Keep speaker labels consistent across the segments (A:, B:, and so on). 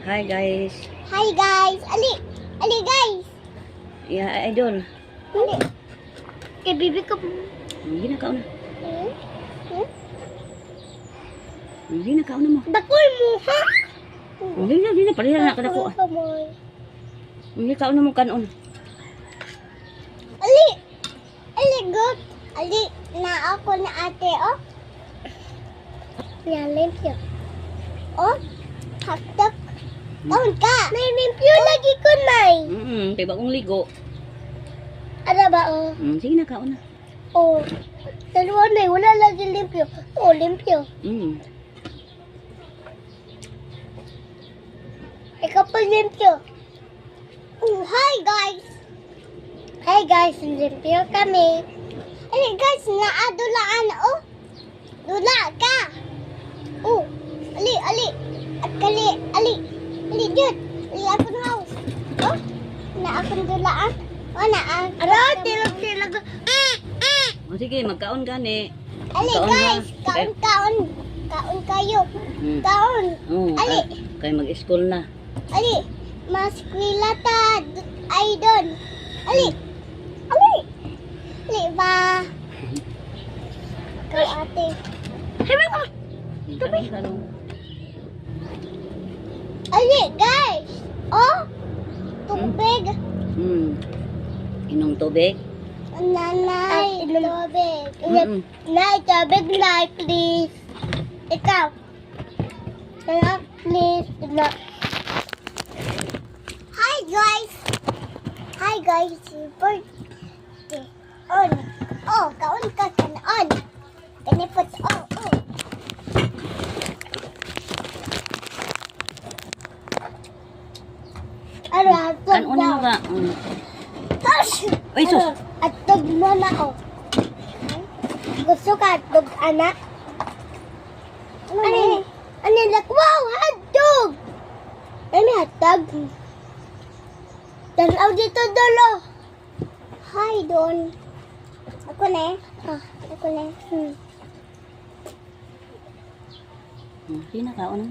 A: Hi guys.
B: Hi guys. Ali. Ali guys.
A: Ya, idol.
B: Ali. Kay bibi ko.
A: Hindi na kauna.
B: Hmm? Hmm?
A: Hindi na kauna mo.
B: Bakoy mo, ha?
A: Hindi na. Palihan na kada ko. Hindi kauna mo kanon.
B: Ali. Ali, good. Ali, na ako na ate, oh. Limpyo. Oh, haktak. Kaun ka. May limpyo lagi ko, Nay.
A: Kaya bagong ligo.
B: Ano ba, oh?
A: Sige na kauna.
B: Oh. Dalawa na, wala lagi limpyo. Oh, limpyo. Ikaw pa limpyo. Oh, hi guys. Hi guys, limpyo kami. Ay guys, naadulaan, oh. Dula ka. Oh, ali. At kali, ali. Ali, Jud. Ali akong house. Oh, na akong dulaan. Oh, na akong. Ano, tilag.
A: Sige, magkaon gani.
B: Ali
A: Kaon,
B: guys,
A: ha?
B: kaon. Kaon kayo. Kaon. Ali.
A: Kaya mag-school na.
B: Ali, maskwila ta. Ay doon. Ali. Ali ba? Ikaw ate. Hebe ko. Ali guys. Oh. Tubig.
A: Inom tubig.
B: Nanay, tubig. Nay, tubig na, please. Ikaw. Kaya, please. Na. Hi, guys. Hi, guys. Birthday. On. Oh, kaon ka sa on. Kanipot. Oh.
A: Kanon mo ba?
B: Gosh!
A: Ay, sus.
B: Atog mo na ako. Gusto ka atog, anak? Ano like, wow, hotdog! Ano hotdog? Tanaw dito, Dolo. Hi, Don. Ako na eh. Ako na eh.
A: Sige na kauna.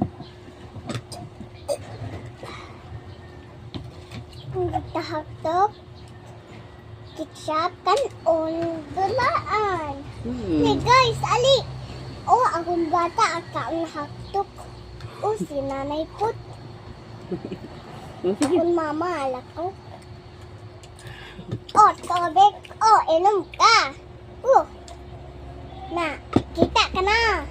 B: Hotdog. Ketchup kanon. Dulaan. Hey guys, ali. Oh, akong bata ang kaon hotdog. Oh, si nanay put. Akong mama alak ko. Oh, tubig. Oh, inom ka. Oh. Na, kita ka na.